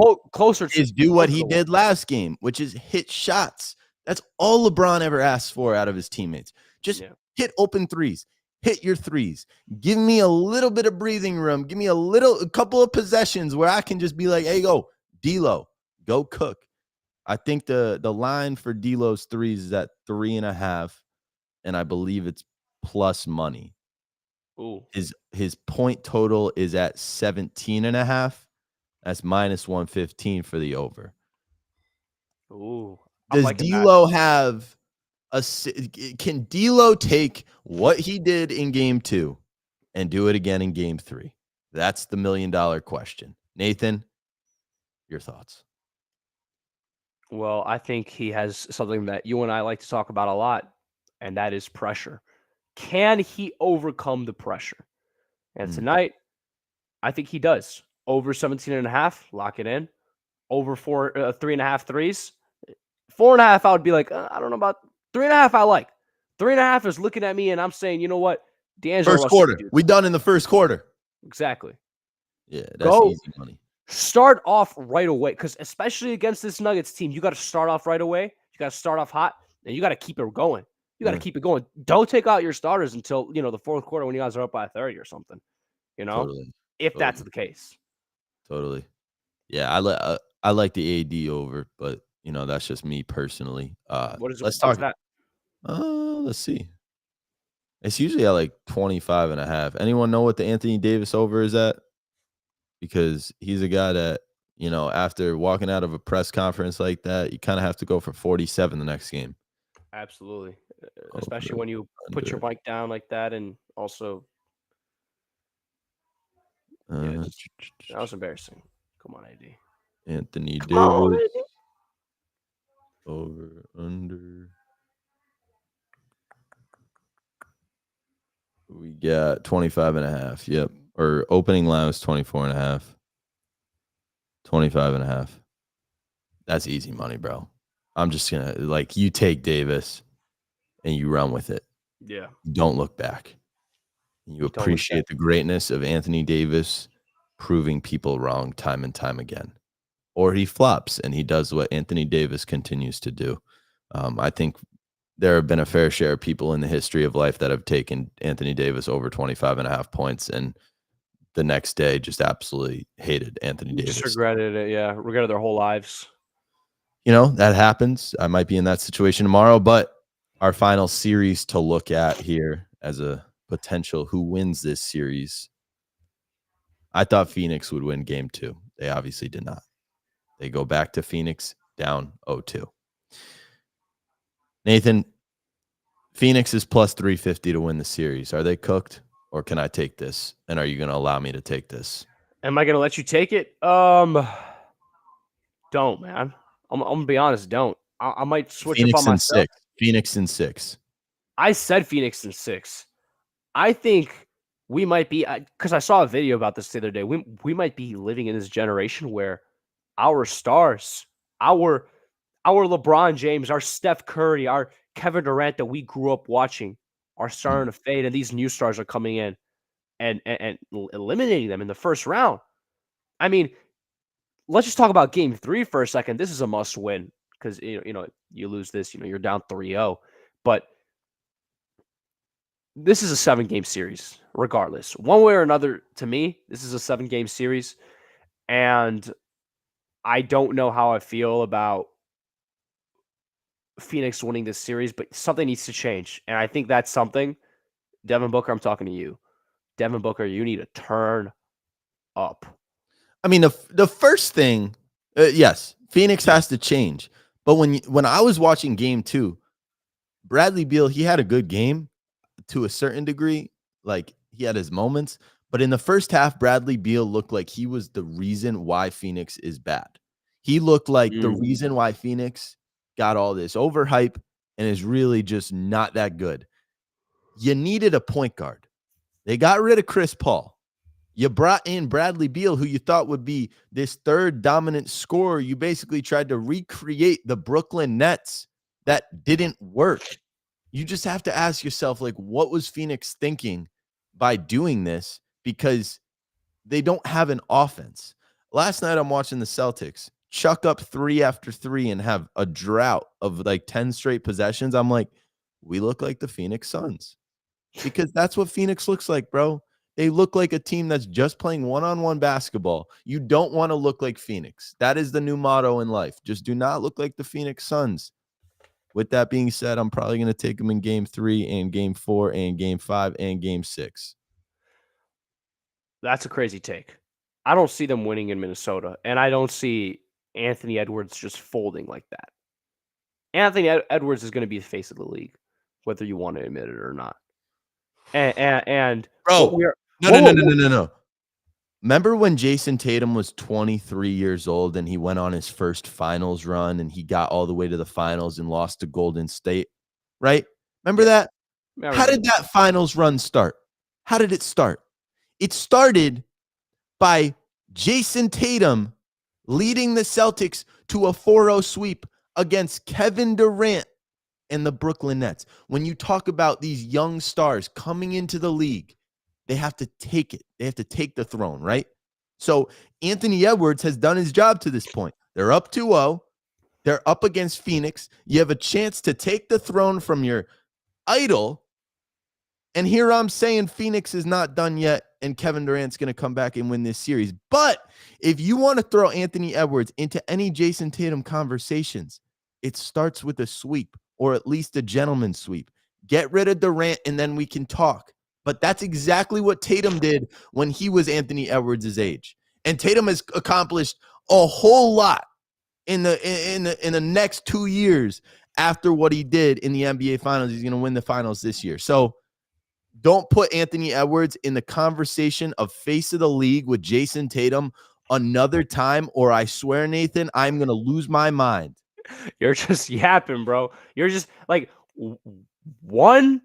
is do what he did last game, which is hit shots. That's all LeBron ever asks for out of his teammates. Just hit open threes, hit your threes. Give me a little bit of breathing room. Give me a couple of possessions where I can just be like, hey, go, D'Lo, go cook. I think the line for D'Lo's threes is at 3.5, and I believe it's plus money. Ooh. His point total is at 17.5. That's minus 115 for the over. Ooh. Does D'Lo have can D'Lo take what he did in game 2 and do it again in game 3? That's the $1 million question. Nathan, your thoughts? Well, I think he has something that you and I like to talk about a lot, and that is pressure. Can he overcome the pressure? And tonight, I think he does. Over 17.5, lock it in. Over 3.5 threes. 4.5, I would be like, I don't know about 3.5. I like 3.5 is looking at me, and I'm saying, you know what, DAngelo first Russell, quarter. We done in the first quarter. Exactly. Yeah, that's easy money. Start off right away, because especially against this Nuggets team, you got to start off right away. You got to start off hot, and you got to keep it going. You got to keep it going. Don't take out your starters until the fourth quarter when you guys are up by 30 or something. If that's the case. Totally. Yeah, I like the AD over, but that's just me personally. Let's talk that. Let's see. It's usually at like 25.5. Anyone know what the Anthony Davis over is at? Because he's a guy that, after walking out of a press conference like that, you kind of have to go for 47 the next game. Absolutely. Especially when you put your mic down like that, and also that was embarrassing. Come on, AD. Anthony Davis. Over, under. We got 25.5. Yep. Or opening line was 24.5. 25.5. That's easy money, bro. I'm just going to, you take Davis and you run with it. Yeah. Don't look back. You appreciate the greatness of Anthony Davis proving people wrong time and time again. Or he flops and he does what Anthony Davis continues to do. I think there have been a fair share of people in the history of life that have taken Anthony Davis over 25.5 points and the next day just absolutely hated Anthony Davis. Just regretted it, yeah. Regretted their whole lives. That happens. I might be in that situation tomorrow, but our final series to look at here as a potential who wins this series, I thought Phoenix would win game 2. They obviously did not. They go back to Phoenix down 0-2. Nathan, Phoenix is plus 350 to win the series. Are they cooked, or can I take this? And are you going to allow me to take this? Am I going to let you take it? Don't, man. I'm going to be honest. Don't. I might switch Phoenix up on myself. 6. Phoenix in 6. I said Phoenix in 6. I think we might be, because I saw a video about this the other day. We might be living in this generation where our stars, our LeBron James, our Steph Curry, our Kevin Durant that we grew up watching are starting to fade, and these new stars are coming in and eliminating them in the first round. I mean, let's just talk about game 3 for a second. This is a must win because you lose this, you're down 3-0. But this is a 7-game series, regardless. One way or another, to me, this is a 7-game series. And I don't know how I feel about Phoenix winning this series, but something needs to change. And I think that's something. Devin Booker, I'm talking to you. Devin Booker, you need to turn up. I mean, the first thing, yes, Phoenix has to change. But when I was watching game 2, Bradley Beal, he had a good game to a certain degree. Like, he had his moments. But in the first half, Bradley Beal looked like he was the reason why Phoenix is bad. He looked like the reason why Phoenix got all this overhype and is really just not that good. You needed a point guard. They got rid of Chris Paul. You brought in Bradley Beal, who you thought would be this third dominant scorer. You basically tried to recreate the Brooklyn Nets. That didn't work. You just have to ask yourself, like, what was Phoenix thinking by doing this? Because they don't have an offense. Last night, I'm watching the Celtics chuck up 3 after 3 and have a drought of like 10 straight possessions. I'm like, we look like the Phoenix Suns, because that's what Phoenix looks like, bro. They look like a team that's just playing one-on-one basketball. You don't want to look like Phoenix. That is the new motto in life. Just do not look like the Phoenix Suns. With that being said, I'm probably going to take them in game 3 and game 4 and game 5 and game 6. That's a crazy take. I don't see them winning in Minnesota, and I don't see Anthony Edwards just folding like that. Anthony Edwards is going to be the face of the league, whether you want to admit it or not. And bro, no. Remember when Jason Tatum was 23 years old and he went on his first finals run and he got all the way to the finals and lost to Golden State, right? Remember that? How did that finals run start? How did it start? It started by Jason Tatum leading the Celtics to a 4-0 sweep against Kevin Durant and the Brooklyn Nets. When you talk about these young stars coming into the league, they have to take it. They have to take the throne, right? So Anthony Edwards has done his job to this point. They're up 2-0. They're up against Phoenix. You have a chance to take the throne from your idol. And here I'm saying Phoenix is not done yet, and Kevin Durant's going to come back and win this series. But if you want to throw Anthony Edwards into any Jason Tatum conversations, it starts with a sweep, or at least a gentleman's sweep. Get rid of Durant, and then we can talk. But that's exactly what Tatum did when he was Anthony Edwards' age. And Tatum has accomplished a whole lot in the next 2 years after what he did in the NBA Finals. He's going to win the finals this year. So don't put Anthony Edwards in the conversation of face of the league with Jason Tatum another time, or I swear, Nathan, I'm going to lose my mind. You're just yapping, bro. You're just like, one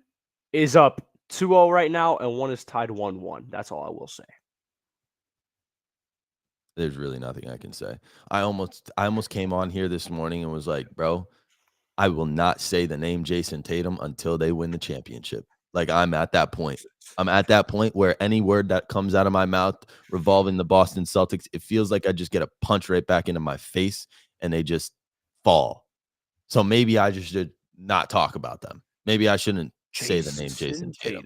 is up 2-0 right now, and one is tied 1-1. That's all I will say. There's really nothing I can say. I almost came on here this morning and was like, bro, I will not say the name Jason Tatum until they win the championship. Like, I'm at that point. I'm at that point where any word that comes out of my mouth revolving the Boston Celtics, it feels like I just get a punch right back into my face and they just fall. So maybe I just should not talk about them. Maybe I shouldn't say the name Jason Tatum.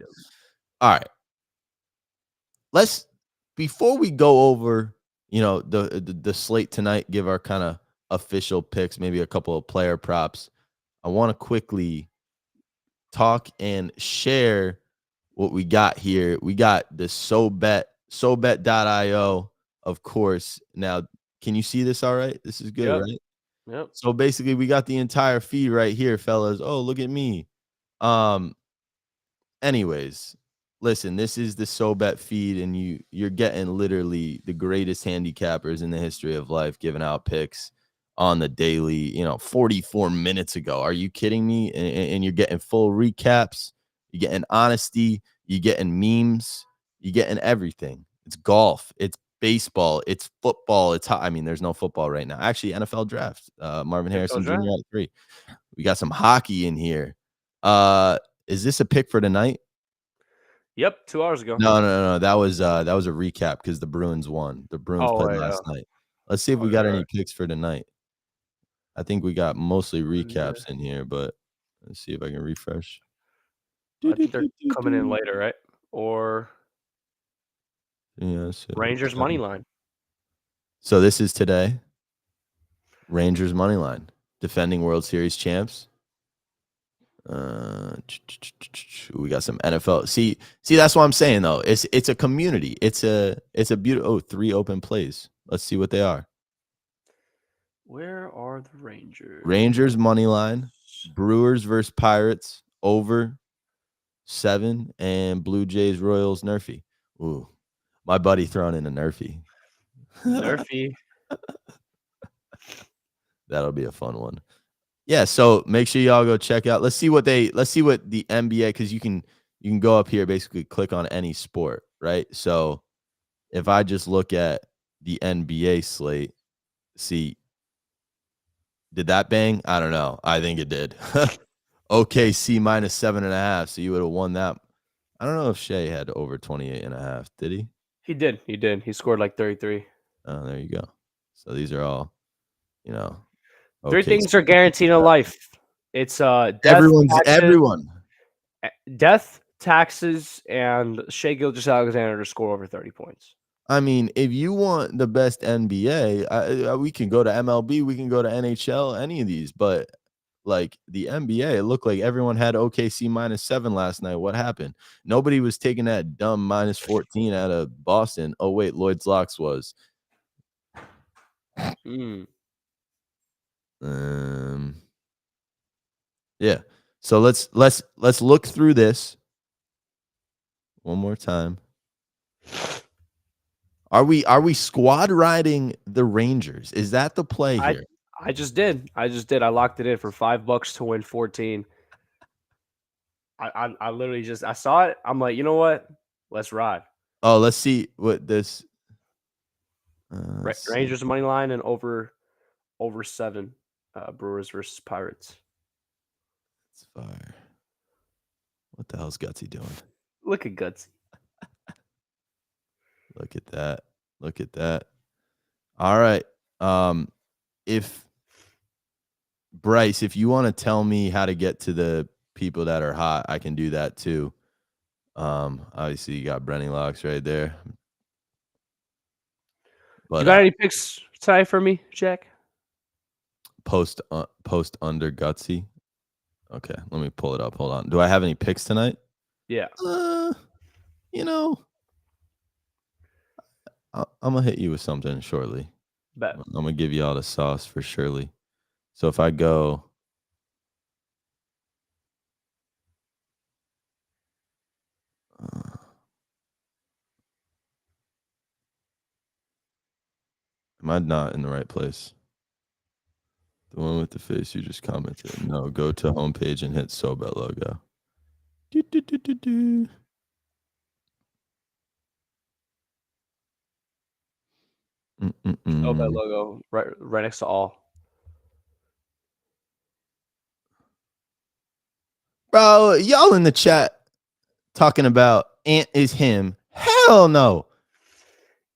All right. Before we go over, the slate tonight, give our kind of official picks, maybe a couple of player props, I want to quickly talk and share what we got here. We got the SoBet, SoBet.io, of course. Now, can you see this all right? This is good, right? Yep. So basically, we got the entire feed right here, fellas. Oh, look at me. Anyways, listen, this is the SoBet feed, and you're getting literally the greatest handicappers in the history of life giving out picks on the daily, 44 minutes ago. Are you kidding me? And you're getting full recaps. You're getting honesty. You're getting memes. You're getting everything. It's golf. It's baseball. It's football. There's no football right now. Actually, NFL draft. Marvin Harrison Jr. at 3. We got some hockey in here. Is this a pick for tonight? Yep, 2 hours ago. No. That was a recap because the Bruins won. The Bruins played last night. Let's see if we got any picks for tonight. I think we got mostly recaps in here, but let's see if I can refresh. I think they're coming in later, right? Or Rangers money line. So this is today. Rangers money line, defending World Series champs. We got some NFL. See, that's what I'm saying though. It's a community. It's a beautiful. 3 open plays. Let's see what they are. Where are the Rangers? Rangers money line, Brewers versus Pirates over 7, and Blue Jays Royals Nerfy. Ooh, my buddy throwing in a Nerfy. Nerfy. That'll be a fun one. Yeah, so make sure y'all go check out. Let's see what the NBA, because you can go up here, basically click on any sport, right? So if I just look at the NBA slate, see, did that bang? I don't know. I think it did. OKC minus 7.5. So you would have won that. I don't know if Shea had over 28.5. Did he? He did. He did. He scored like 33. Oh, there you go. So these are all, Three okay. things are guaranteed in life. It's Everyone. Death, taxes, and Shea Gilgeous-Alexander to score over 30 points. I mean, if you want the best NBA, we can go to MLB, we can go to NHL, any of these. But like the NBA, it looked like everyone had OKC minus 7 last night. What happened? Nobody was taking that dumb minus 14 out of Boston. Oh wait, Lloyd's Locks was. Yeah. So let's look through this one more time. Are we squad riding the Rangers? Is that the play here? I just did. I locked it in for $5 to win 14. I literally I saw it. I'm like, you know what? Let's ride. Oh, let's see what this Rangers money line and over 7. Brewers versus Pirates. It's fire. What the hell's Gutsy doing? Look at Gutsy. Look at that. Look at that. All right. If Bryce, if you want to tell me how to get to the people that are hot, I can do that too. Obviously you got Brenny Locks right there. But you got any picks tonight for me, Jack? Post under Gutsy. Okay, let me pull it up. Hold on. Do I have any picks tonight? Yeah. I'm gonna hit you with something shortly. Bet. I'm gonna give you all the sauce for surely. So if I go, am I not in the right place? The one with the face you just commented. No, go to homepage and hit SoBet logo. SoBet logo right next to all. Bro, y'all in the chat talking about Ant is him. Hell no.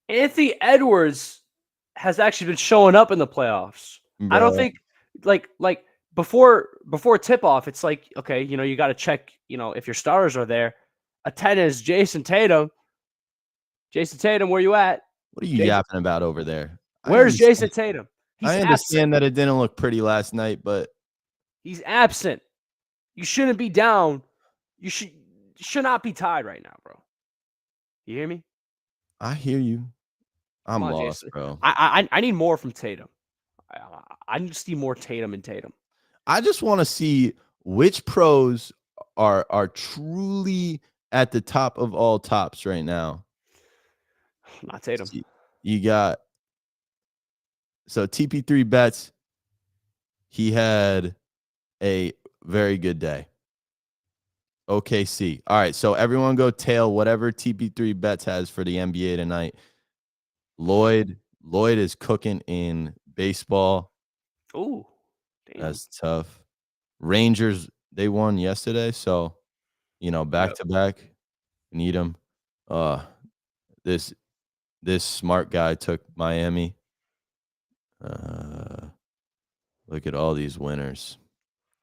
Anthony Edwards has actually been showing up in the playoffs. Bro. I don't think like before tip off, it's like, okay, you got to check, if your starters are there. Attendance, Jason Tatum. Jason Tatum, where you at? What are you yapping about over there? Where's Jason Tatum? I understand that it didn't look pretty last night, but he's absent. You shouldn't be down. You should not be tied right now, bro. You hear me? I hear you. I'm lost, Jason. bro. I need more from Tatum. I need to see more Tatum and Tatum. I just want to see which pros are truly at the top of all tops right now. Not Tatum. You got TP3 bets. He had a very good day. OKC. All right, so everyone go tail whatever TP3 bets has for the NBA tonight. Lloyd is cooking in baseball. Ooh, damn. That's tough. Rangers, they won yesterday, so back to back. Need them. This smart guy took Miami. Look at all these winners.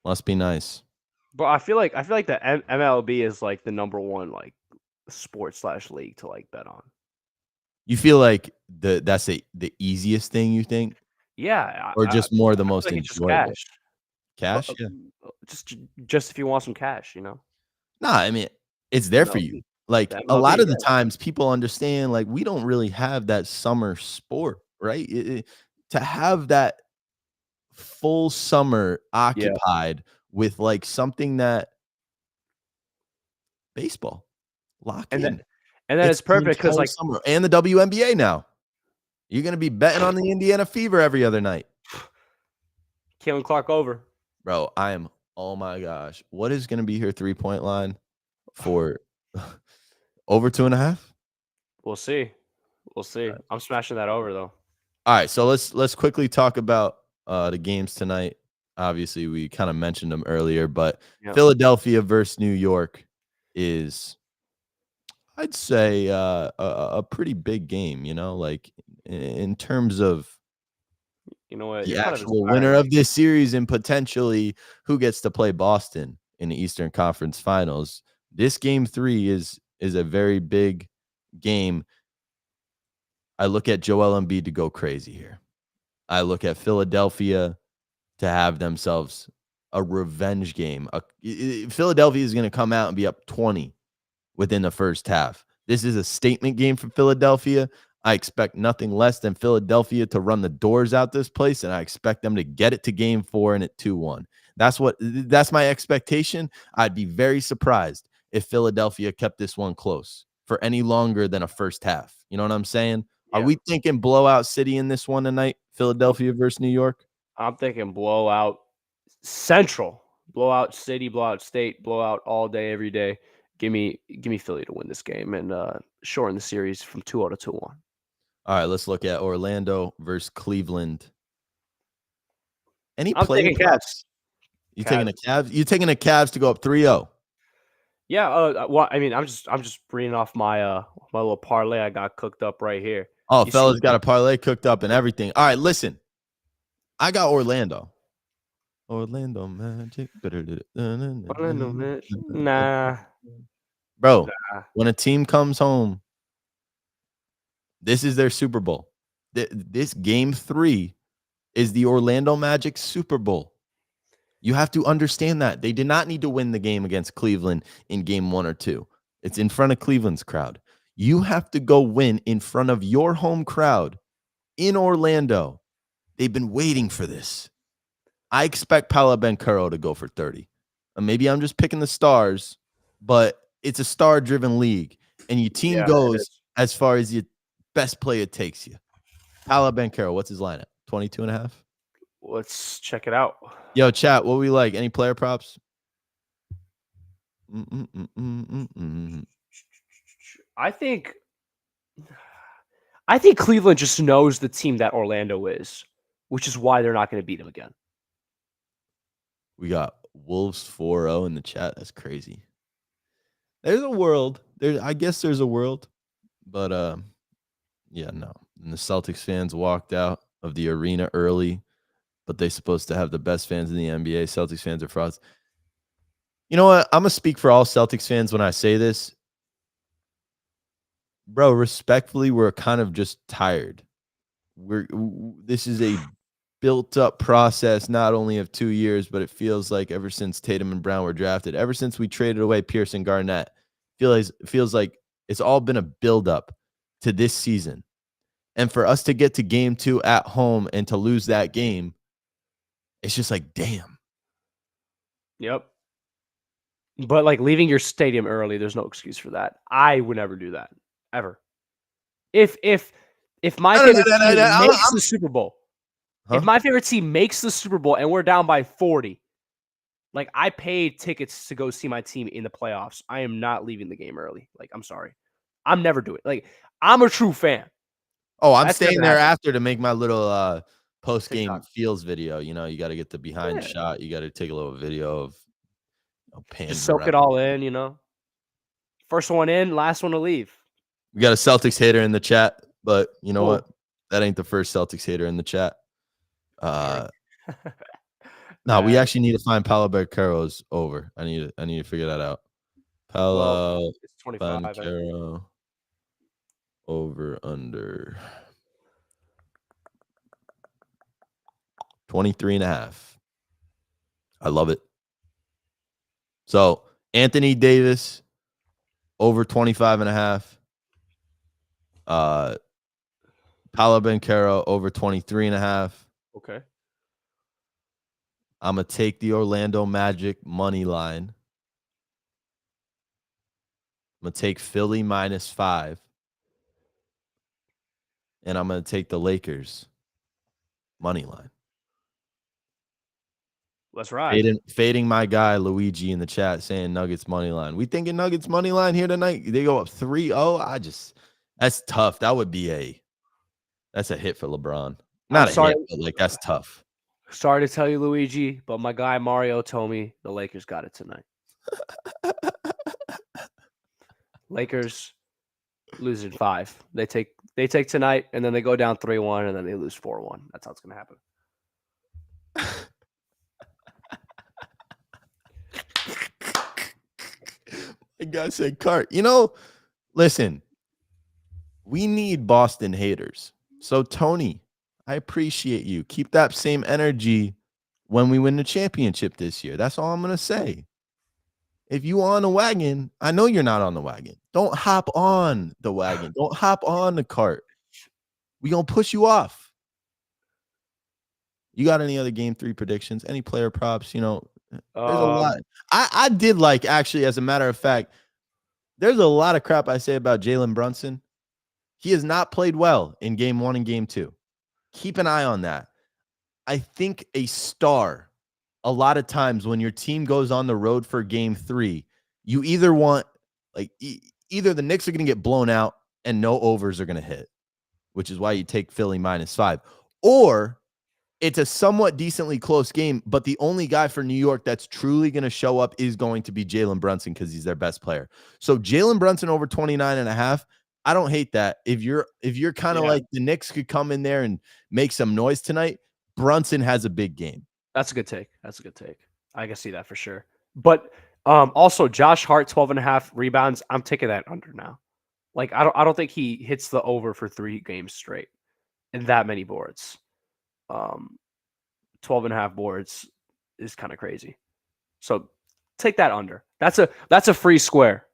Must be nice. But I feel like the MLB is like the number one like sport / league to like bet on. You feel like that's the easiest thing you think? Yeah. Or just more the most enjoyable? Cash? Yeah. Just if you want some cash, Nah, I mean, it's there for you. Like MLB, a lot of the times people understand like we don't really have that summer sport, right? To have that full summer occupied with like something that baseball lock in. And then it's perfect because like summer and the WNBA now. You're gonna be betting on the Indiana Fever every other night. Caitlin Clark over. Bro, oh my gosh. What is gonna be her 3-point line for over 2.5? We'll see. We'll see. I'm smashing that over though. All right, so let's quickly talk about the games tonight. Obviously, we kind of mentioned them earlier, but Philadelphia versus New York is, I'd say, a pretty big game. Like in terms of You know what? the You're kind of actual inspiring winner me. of this series and potentially who gets to play Boston in the Eastern Conference Finals. This game 3 is a very big game. I look at Joel Embiid to go crazy here. I look at Philadelphia to have themselves a revenge game. Philadelphia is going to come out and be up 20 within the first half. This is a statement game for Philadelphia. I expect nothing less than Philadelphia to run the doors out this place, and I expect them to get it to game 4 and at 2-1. That's my expectation. I'd be very surprised if Philadelphia kept this one close for any longer than a first half. You know what I'm saying? Yeah. Are we thinking blowout city in this one tonight? Philadelphia versus New York? I'm thinking blowout central, blowout city, blowout state, blowout all day, every day. Give me Philly to win this game and shorten the series from 2-0 to 2-1. All right, let's look at Orlando versus Cleveland. Any I'm play taking props? You taking the Cavs? You taking the Cavs to go up 3-0? Yeah. Well, I mean, I'm just reading off my my little parlay I got cooked up right here. Oh, You fellas see- got a parlay cooked up and everything. All right, listen. I got Orlando. Orlando Magic. Orlando, man. Nah. Bro, when a team comes home, this is their Super Bowl. This game 3 is the Orlando Magic Super Bowl. You have to understand that. They did not need to win the game against Cleveland in game 1 or 2. It's in front of Cleveland's crowd. You have to go win in front of your home crowd in Orlando. They've been waiting for this. I expect Paolo Banchero to go for 30. Maybe I'm just picking the stars, but it's a star-driven league, and your team goes as far as your best player takes you. Paolo Banchero, what's his lineup? 22.5? Let's check it out. Yo, chat, what we like? Any player props? I think Cleveland just knows the team that Orlando is, which is why they're not going to beat him again. We got Wolves 4-0 in the chat. That's crazy. There's a world. I guess there's a world. But yeah, no. And the Celtics fans walked out of the arena early, but they're supposed to have the best fans in the NBA. Celtics fans are frauds. You know what? I'm going to speak for all Celtics fans when I say this. Bro, respectfully, we're kind of just tired. This is a built-up process, not only of 2 years, but it feels like ever since Tatum and Brown were drafted, ever since we traded away Pierce and Garnett, feels like it's all been a build-up to this season. And for us to get to game 2 at home and to lose that game, it's just like, damn. Yep. But like leaving your stadium early, there's no excuse for that. I would never do that ever. If my favorite team makes the Super Bowl, if my favorite team makes the Super Bowl and we're down by 40, like I paid tickets to go see my team in the playoffs. I am not leaving the game early. Like, I'm sorry. I'm never doing it. Like, I'm a true fan. Oh, I'm staying there after to make my little post-game feels video. You know, you got to get the behind shot. You got to take a little video of just soak it all in, you know. First one in, last one to leave. We got a Celtics hater in the chat, but you know what? That ain't the first Celtics hater in the chat. No, we actually need to find Paolo Banchero's over. I need to figure that out. Paolo Banchero over under 23.5. I love it. So Anthony Davis over 25.5. Paolo Banchero over 23.5. Okay. I'm going to take the Orlando Magic money line. I'm going to take Philly -5. And I'm going to take the Lakers money line. Let's ride. Fading my guy Luigi in the chat saying Nuggets money line. We thinking Nuggets money line here tonight? They go up 3-0. That's tough. That would be that's a hit for LeBron. Not a hit, but like that's tough. Sorry to tell you, Luigi, but my guy Mario told me the Lakers got it tonight. Lakers losing 5. They take tonight, and then they go down 3-1, and then they lose 4-1. That's how it's gonna happen. I gotta say, Cart, listen, we need Boston haters. So, Tony, I appreciate you. Keep that same energy when we win the championship this year. That's all I'm going to say. If you on the wagon, I know you're not on the wagon. Don't hop on the wagon. Don't hop on the cart. We going to push you off. You got any other game 3 predictions? Any player props? There's a lot. I did actually, as a matter of fact, there's a lot of crap I say about Jalen Brunson. He has not played well in game 1 and game 2. Keep an eye on that. I think a star, a lot of times when your team goes on the road for game 3, you either want, either the Knicks are going to get blown out and no overs are going to hit, which is why you take Philly -5, or it's a somewhat decently close game, but the only guy for New York that's truly going to show up is going to be Jalen Brunson because he's their best player. So Jalen Brunson over 29.5, I don't hate that. If you're kind of like the Knicks could come in there and make some noise tonight, Brunson has a big game. That's a good take. I can see that for sure. But also Josh Hart 12.5 rebounds. I'm taking that under now. I don't think he hits the over for 3 games straight and that many boards. 12.5 boards is kind of crazy. So take that under. That's a free square.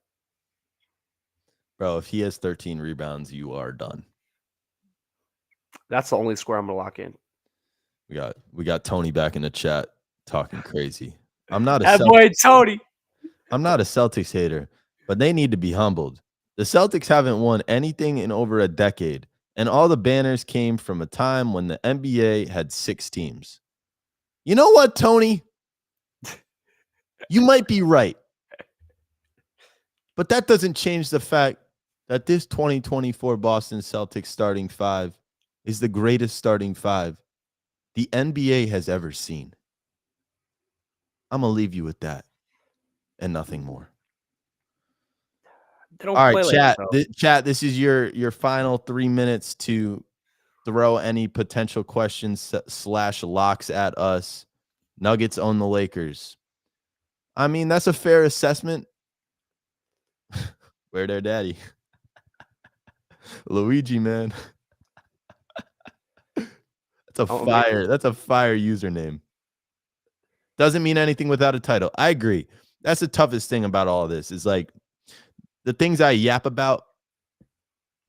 Bro, if he has 13 rebounds, you are done. That's the only square I'm gonna lock in. We got Tony back in the chat talking crazy. I'm not a Tony. I'm not a Celtics hater, but they need to be humbled. The Celtics haven't won anything in over a decade, and all the banners came from a time when the NBA had 6 teams. You know what, Tony? You might be right. But that doesn't change the fact that this 2024 Boston Celtics starting 5 is the greatest starting 5 the NBA has ever seen. I'm going to leave you with that and nothing more. All right, chat. Chat, this is your final 3 minutes to throw any potential questions / locks at us. Nuggets own the Lakers. I mean, that's a fair assessment. Where their daddy? Luigi, man. That's a fire username. Doesn't mean anything without a title. I agree. That's the toughest thing about all of this is the things I yap about,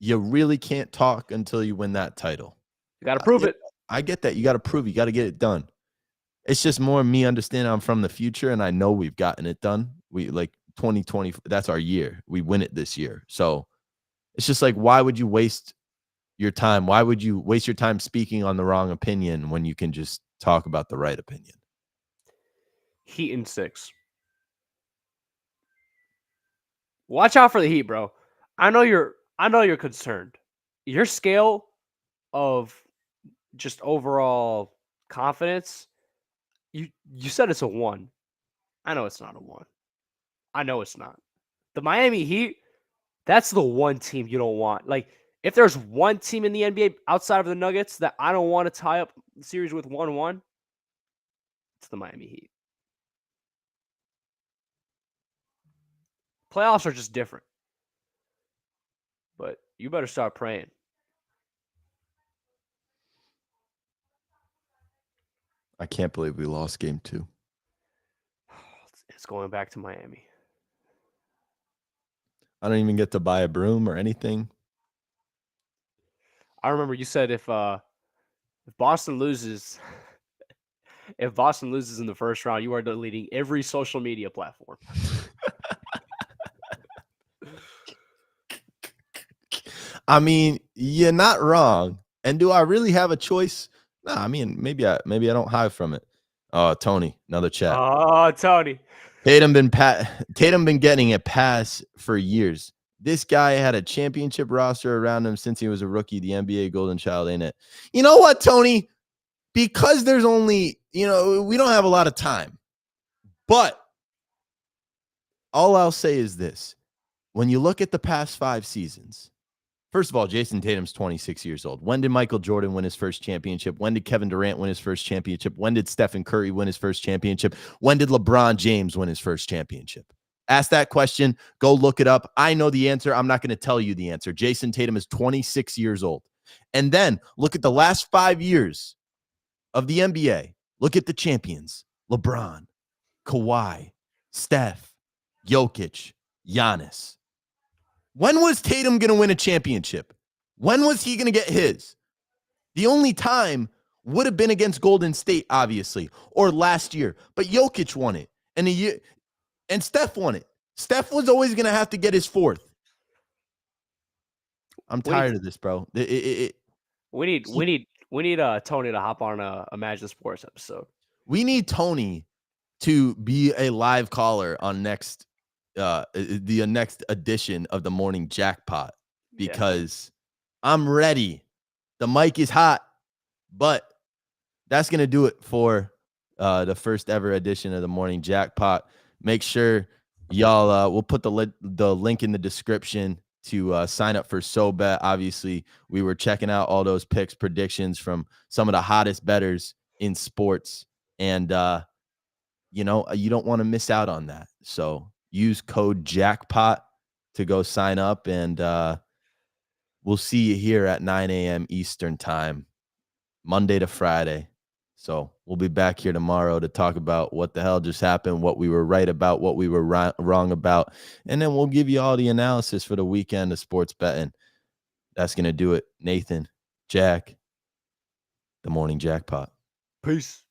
you really can't talk until you win that title. You got to prove it. I get that. You got to prove it. You got to get it done. It's just more me understanding I'm from the future, and I know we've gotten it done. We 2020, that's our year. We win it this year. So it's just why would you waste your time? Why would you waste your time speaking on the wrong opinion when you can just talk about the right opinion? Heat in 6. Watch out for the Heat, bro. I know you're concerned. Your scale of just overall confidence, you said it's a 1. I know it's not a 1. I know it's not. The Miami Heat, that's the one team you don't want. If there's one team in the NBA outside of the Nuggets that I don't want to tie up the series with 1-1, it's the Miami Heat. Playoffs are just different. But you better start praying. I can't believe we lost game 2. It's going back to Miami. I don't even get to buy a broom or anything. I remember you said if Boston loses, in the first round, you are deleting every social media platform. I mean, you're not wrong. And do I really have a choice? No, I mean, maybe I don't hide from it. Oh, Tony, another chat. Oh, Tony. Tatum been getting a pass for years. This guy had a championship roster around him since he was a rookie. The NBA golden child, ain't it? You know what, Tony? Because there's only, we don't have a lot of time. But all I'll say is this. When you look at the past 5 seasons, first of all, Jason Tatum's 26 years old. When did Michael Jordan win his first championship? When did Kevin Durant win his first championship? When did Stephen Curry win his first championship? When did LeBron James win his first championship? Ask that question. Go look it up. I know the answer. I'm not going to tell you the answer. Jason Tatum is 26 years old. And then look at the last 5 years of the NBA. Look at the champions. LeBron, Kawhi, Steph, Jokic, Giannis. When was Tatum going to win a championship? When was he going to get his? The only time would have been against Golden State, obviously, or last year. But Jokic won it. And Steph won it. Steph was always going to have to get his 4th. I'm tired of this, bro. We need Tony to hop on a Imagine Sports episode. We need Tony to be a live caller on the next edition of the Morning Jackpot, because I'm ready. The mic is hot, but that's going to do it for the first ever edition of the Morning Jackpot. Make sure y'all, we'll put the link in the description to sign up for SoBet. Obviously, we were checking out all those picks, predictions from some of the hottest bettors in sports. And, you don't want to miss out on that. So use code JACKPOT to go sign up. And we'll see you here at 9 a.m. Eastern time, Monday to Friday. So we'll be back here tomorrow to talk about what the hell just happened, what we were right about, what we were wrong about. And then we'll give you all the analysis for the weekend of sports betting. That's going to do it. Nathan, Jack, the Morning Jackpot. Peace.